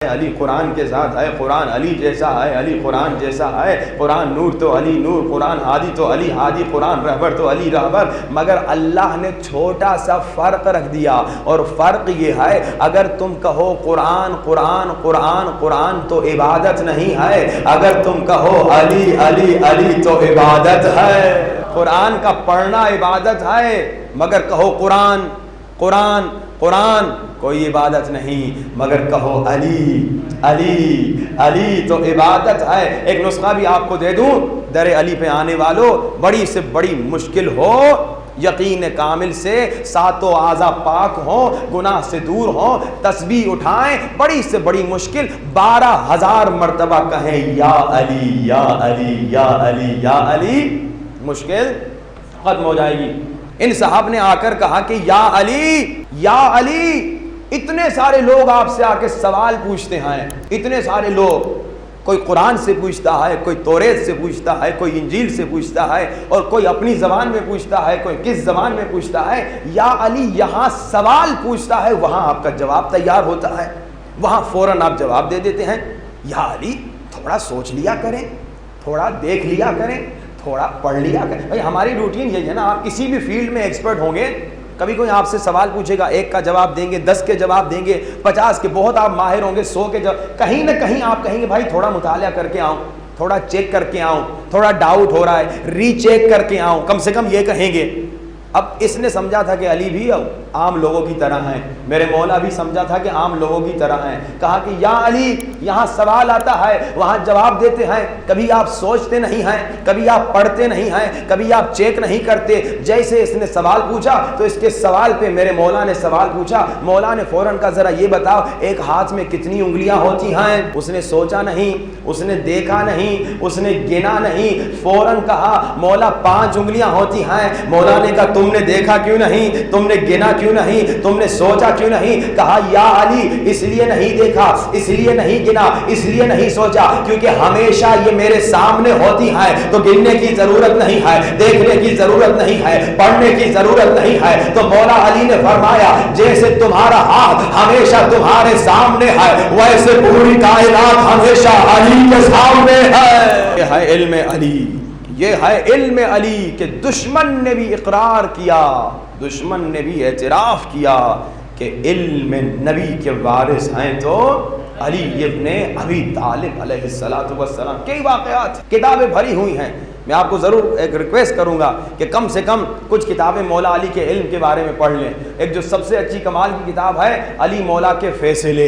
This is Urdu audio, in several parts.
علی قرآن کے ساتھ ہے، قرآن علی جیسا ہے، علی قرآن جیسا ہے، قرآن نور تو علی نور، قرآن ہادی تو علی ہادی، قرآن رہبر تو علی رہبر۔ مگر اللہ نے چھوٹا سا فرق رکھ دیا، اور فرق یہ ہے اگر تم کہو قرآن قرآن قرآن قرآن تو عبادت نہیں ہے، اگر تم کہو علی علی علی تو عبادت ہے۔ قرآن کا پڑھنا عبادت ہے، مگر کہو قرآن قرآن قرآن کوئی عبادت نہیں، مگر کہو علی علی علی تو عبادت ہے۔ ایک نسخہ بھی آپ کو دے دوں، در علی پہ آنے والوں، بڑی سے بڑی مشکل ہو، یقین کامل سے ساتوں اعضاء پاک ہوں، گناہ سے دور ہوں، تسبیح اٹھائیں، بڑی سے بڑی مشکل 12,000 مرتبہ کہیں یا علی یا علی یا علی یا علی، مشکل ختم ہو جائے گی۔ ان صاحب نے آ کر کہا کہ یا علی یا علی، اتنے سارے لوگ آپ سے آ کے سوال پوچھتے ہیں، اتنے سارے لوگ، کوئی قرآن سے پوچھتا ہے، کوئی توریت سے پوچھتا ہے، کوئی انجیل سے پوچھتا ہے، اور کوئی اپنی زبان میں پوچھتا ہے، کوئی کس زبان میں پوچھتا ہے۔ یا علی یہاں سوال پوچھتا ہے، وہاں آپ کا جواب تیار ہوتا ہے، وہاں فوراً آپ جواب دے دیتے ہیں۔ یا علی تھوڑا سوچ لیا کریں، تھوڑا دیکھ لیا کریں، تھوڑا پڑھ لیا کریں۔ بھائی ہماری روٹین یہی ہے نا، آپ کسی بھی فیلڈ میں ایکسپرٹ ہوں گے، کبھی کوئی آپ سے سوال پوچھے گا، 1 کا جواب دیں گے، 10 کے جواب دیں گے، 50 کے، بہت آپ ماہر ہوں گے، 100 کے جواب، کہیں نہ کہیں آپ کہیں گے بھائی تھوڑا مطالعہ کر کے آؤں، تھوڑا چیک کر کے آؤں، تھوڑا ڈاؤٹ ہو رہا ہے، ری چیک کر کے آؤں، کم سے کم یہ کہیں گے۔ اب اس نے سمجھا تھا کہ علی بھی عام لوگوں کی طرح ہیں، میرے مولا بھی سمجھا تھا کہ عام لوگوں کی طرح ہیں، کہا کہ یا علی یہاں سوال آتا ہے، وہاں جواب دیتے ہیں، کبھی آپ سوچتے نہیں ہیں، کبھی آپ پڑھتے نہیں ہیں، کبھی آپ چیک نہیں کرتے۔ جیسے اس نے سوال پوچھا تو اس کے سوال پہ میرے مولا نے سوال پوچھا، مولا نے فوراً کہا ذرا یہ بتاؤ ایک ہاتھ میں کتنی انگلیاں ہوتی ہیں؟ اس نے سوچا نہیں، اس نے دیکھا نہیں، اس نے گنا نہیں، فوراً کہا مولا 5 انگلیاں ہوتی ہیں۔ مولا نے کہا تم نے دیکھا کیوں نہیں، تم نے گنا کیوں نہیں، تم نے سوچا کیوں نہیں؟ کہا یا علی اس لیے نہیں دیکھا، اس لیے نہیں گنا، اس لیے نہیں سوچا کیونکہ ہمیشہ یہ میرے سامنے ہوتی ہیں، تو گننے کی ضرورت نہیں ہے، دیکھنے کی ضرورت نہیں ہے، پڑھنے کی ضرورت نہیں ہے۔ تو مولا علی نے فرمایا جیسے تمہارا ہاتھ ہمیشہ تمہارے سامنے ہے، ویسے پوری کائنات ہمیشہ علی کے سامنے ہے۔ یہ ہے علم علی، یہ ہے علم علی کہ دشمن نے بھی اقرار کیا، دشمن نے بھی اعتراف کیا کہ علم نبی کے وارث ہیں تو علی ابن ابی طالب علیہ السلام۔ کئی واقعات کتابیں بھری ہوئی ہیں، میں آپ کو ضرور ایک ریکویسٹ کروں گا کہ کم سے کم کچھ کتابیں مولا علی کے علم کے بارے میں پڑھ لیں۔ ایک جو سب سے اچھی کمال کی کتاب ہے علی مولا کے فیصلے،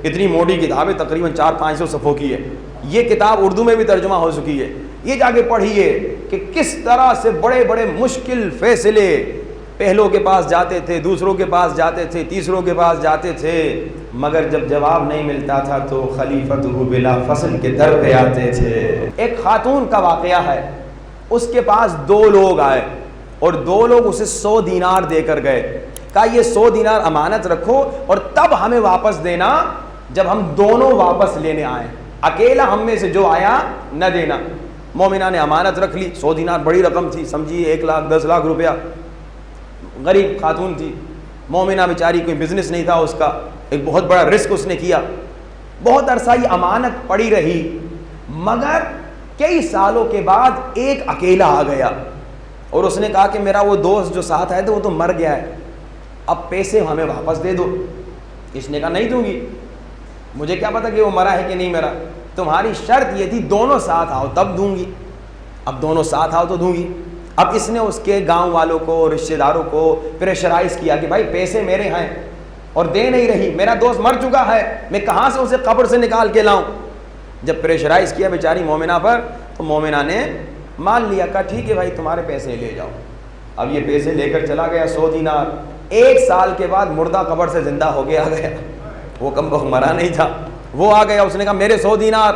اتنی موٹی کتاب ہے، تقریباً 400-500 صفحوں کی ہے۔ یہ کتاب اردو میں بھی ترجمہ ہو چکی ہے، یہ جا کے پڑھیے کہ کس طرح سے بڑے بڑے مشکل فیصلے، پہلوں کے پاس جاتے تھے، دوسروں کے پاس جاتے تھے، تیسروں کے پاس جاتے تھے، مگر جب جواب نہیں ملتا تھا تو خلیفۃ بلا فصل کے در پہ آتے تھے۔ ایک خاتون کا واقعہ ہے، اس کے پاس 2 لوگ آئے اور 2 لوگ اسے 100 دینار دے کر گئے، کہا یہ 100 دینار امانت رکھو اور تب ہمیں واپس دینا جب ہم دونوں واپس لینے آئیں، اکیلا ہم میں سے جو آیا نہ دینا۔ مومنہ نے امانت رکھ لی، 100 دینار بڑی رقم تھی، سمجھیے 1 لاکھ 10 لاکھ روپیہ، غریب خاتون تھی، مومنہ بیچاری، کوئی بزنس نہیں تھا اس کا، ایک بہت بڑا رسک اس نے کیا، بہت عرصہ یہ امانت پڑی رہی، مگر کئی سالوں کے بعد ایک اکیلا آ گیا اور اس نے کہا کہ میرا وہ دوست جو ساتھ آیا تھا وہ تو مر گیا ہے، اب پیسے ہمیں واپس دے دو۔ اس نے کہا نہیں دوں گی، مجھے کیا پتا کہ وہ مرا ہے کہ نہیں مرا، تمہاری شرط یہ تھی دونوں ساتھ آؤ تب دوں گی، اب دونوں ساتھ آؤ تو دوں گی۔ اب اس نے اس کے گاؤں والوں کو، رشتہ داروں کو پریشرائز کیا کہ بھائی پیسے میرے ہیں اور دے نہیں رہی، میرا دوست مر چکا ہے، میں کہاں سے اسے قبر سے نکال کے لاؤں۔ جب پریشرائز کیا بیچاری مومنہ پر تو مومنہ نے مان لیا، کہا ٹھیک ہے بھائی تمہارے پیسے لے جاؤ۔ اب یہ پیسے لے کر چلا گیا 100 دینار، 1 سال کے بعد مردہ قبر سے زندہ ہو کے آ گیا، وہ کم بخت مرا نہیں تھا، وہ آ گیا، اس نے کہا میرے 100 دینار۔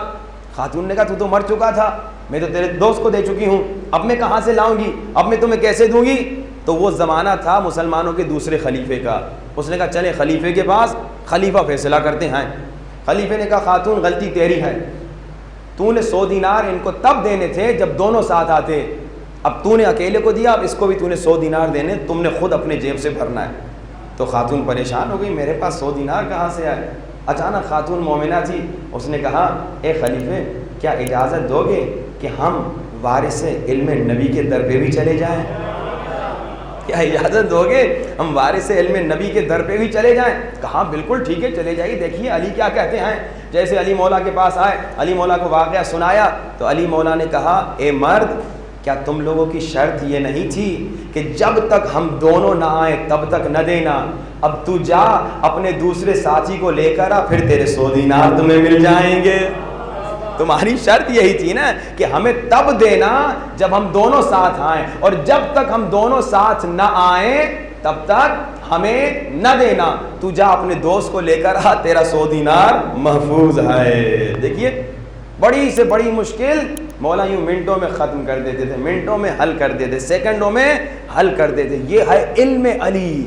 خاتون نے کہا تو مر چکا تھا، میں تو تیرے دوست کو دے چکی ہوں، اب میں کہاں سے لاؤں گی، اب میں تمہیں کیسے دوں گی؟ تو وہ زمانہ تھا مسلمانوں کے دوسرے خلیفے کا، اس نے کہا چلے خلیفے کے پاس، خلیفہ فیصلہ کرتے ہیں۔ خلیفے نے کہا خاتون غلطی تیری ہے، تو نے 100 دینار ان کو تب دینے تھے جب دونوں ساتھ آتے، اب تو نے اکیلے کو دیا، اب اس کو بھی تو نے 100 دینار دینے، تم نے خود اپنے جیب سے بھرنا ہے۔ تو خاتون پریشان ہو گئی، میرے پاس 100 دینار کہاں سے آئے؟ اچانک خاتون مومنہ تھی، اس نے کہا اے خلیفے کیا اجازت دو گے کہ ہم وارث علم نبی کے در پہ بھی چلے جائیں؟ کیا اجازت دو گے ہم وارث علم نبی کے در پہ بھی چلے جائیں؟ کہا بالکل ٹھیک ہے چلے جائیے، دیکھیے علی کیا کہتے ہیں۔ جیسے علی مولا کے پاس آئے، علی مولا کو واقعہ سنایا تو علی مولا نے کہا اے مرد کیا تم لوگوں کی شرط یہ نہیں تھی کہ جب تک ہم دونوں نہ آئیں تب تک نہ دینا؟ اب تو جا اپنے دوسرے ساتھی کو لے کر آ، پھر تیرے 100 دینار تمہیں مل جائیں گے۔ تمہاری شرط یہی تھی نا کہ ہمیں تب دینا جب ہم دونوں ساتھ آئیں، اور جب تک ہم دونوں ساتھ نہ آئیں تب تک ہمیں نہ دینا۔ تو جا اپنے دوست کو لے کر آ، تیرا 100 دینار محفوظ ہے۔ دیکھیے بڑی سے بڑی مشکل مولا یوں منٹوں میں ختم کر دیتے تھے، منٹوں میں حل کر دیتے، سیکنڈوں میں حل کر دیتے۔ یہ ہے علم علی۔